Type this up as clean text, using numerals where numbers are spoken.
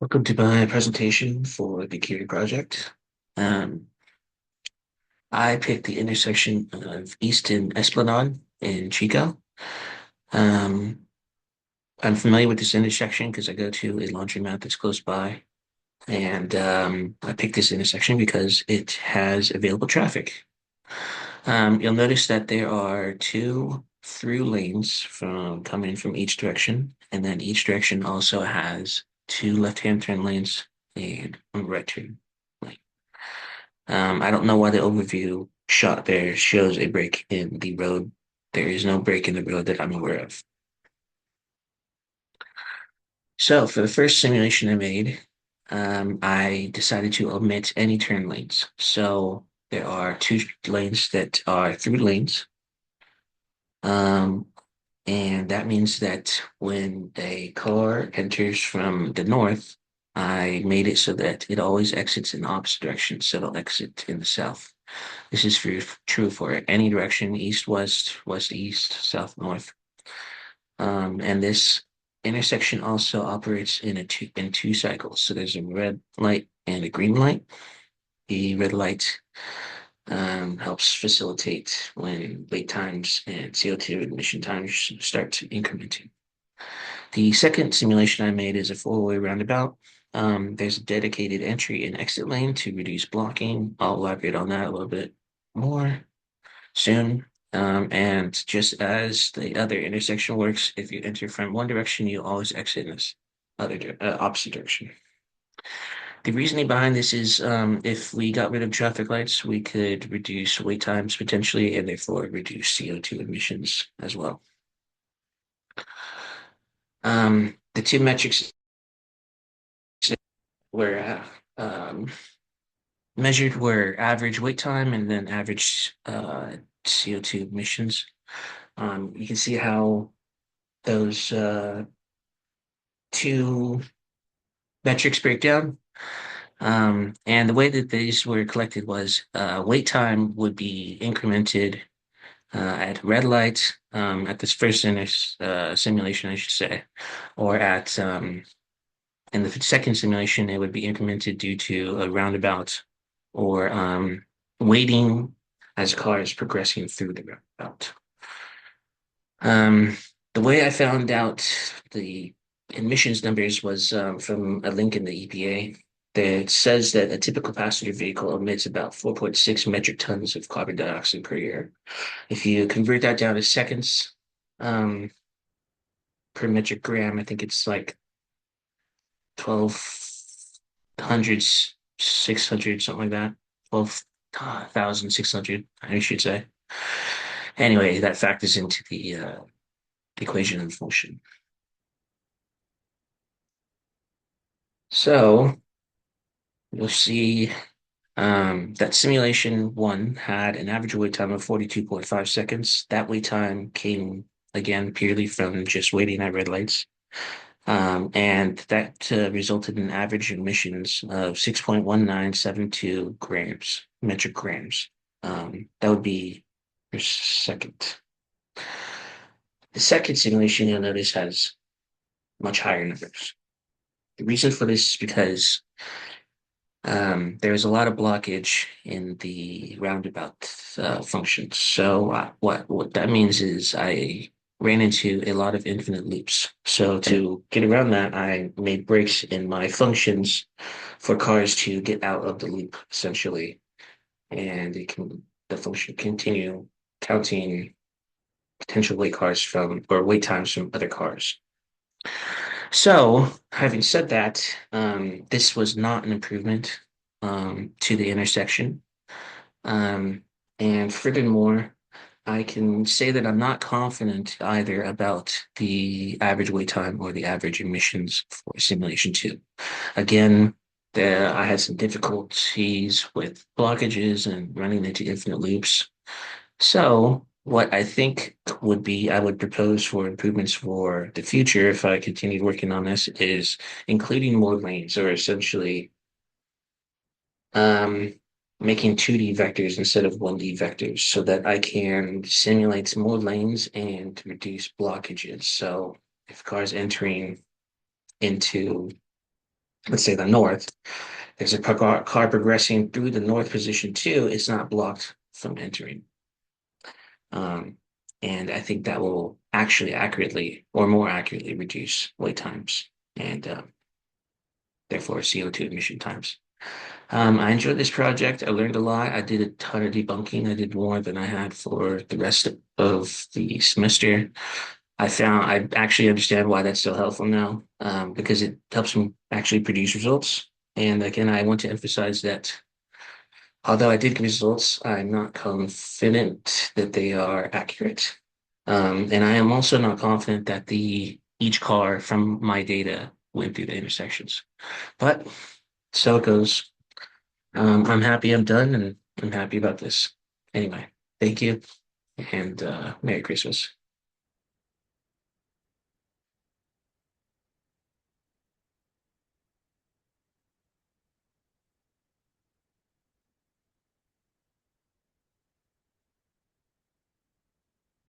Welcome to my presentation for the Curie project. Um, I picked the intersection of Easton Esplanade in Chico. Um, I'm familiar with this intersection because I go to a laundromat that's close by. And I picked this intersection because it has available traffic. You'll notice that there are two through lanes from coming from each direction, and then each direction also has two left-hand turn lanes and one right turn lane. I don't know why the overview shot there shows a break in the road. There is no break in the road that I'm aware of. So for the first simulation I made, I decided to omit any turn lanes. So there are two lanes that are through lanes. Um, and that means that when a car enters from the north, I made it so that it always exits in the opposite direction. So it'll exit in the south. True for any direction, east, west, west, east, south, north. And this intersection also operates in two cycles. So there's a red light and a green light. The red light helps facilitate when wait times and CO2 emission times start incrementing. The second simulation I made is a four-way roundabout. There's a dedicated entry and exit lane to reduce blocking. I'll elaborate on that a little bit more soon. And just as the other intersection works, if you enter from one direction, you always exit in this opposite direction. The reasoning behind this is if we got rid of traffic lights, we could reduce wait times potentially and therefore reduce CO2 emissions as well. The two metrics were measured were average wait time and then average CO2 emissions. You can see how those two metrics break down. And the way that these were collected was wait time would be incremented at red light at this first simulation, I should say, or at in the second simulation, it would be incremented due to a roundabout or waiting as cars progressing through the roundabout. Um, the way I found out the emissions numbers was from a link in the EPA that says that a typical passenger vehicle emits about 4.6 metric tons of carbon dioxide per year. If you convert that down to seconds um, per metric gram, I think it's like 1200, 600, something like that. 12,600, I should say. Anyway, that factors into the equation of motion. So you'll see that simulation one had an average wait time of 42.5 seconds. That wait time came again purely from just waiting at red lights. And that resulted in average emissions of 6.1972 grams, metric grams. That would be per second. The second simulation you'll notice has much higher numbers. The reason for this is because there was a lot of blockage in the roundabout function. So what that means is I ran into a lot of infinite loops. So to get around that, I made breaks in my functions for cars to get out of the loop essentially, and the function continue counting potential wait cars from or wait times from other cars. So, having said that, this was not an improvement to the intersection. Um, and furthermore, I can say that I'm not confident either about the average wait time or the average emissions for simulation two. Again, I had some difficulties with blockages and running into infinite loops. So what I think would be, I would propose for improvements for the future if I continued working on this is including more lanes or essentially um, making 2D vectors instead of 1D vectors so that I can simulate more lanes and reduce blockages. So if cars entering into let's say the north, there's a car progressing through the north position too, it's not blocked from entering. Um, and I think that will actually accurately or more accurately reduce wait times and therefore CO2 emission times. I enjoyed this project. I learned a lot. I did a ton of debunking. I did more than I had for the rest of the semester. I actually understand why that's so helpful now, because it helps me actually produce results. And again, I want to emphasize that although I did get results, I'm not confident that they are accurate. And I am also not confident that the each car from my data went through the intersections. But so it goes. I'm happy I'm done and I'm happy about this. Anyway, thank you and Merry Christmas.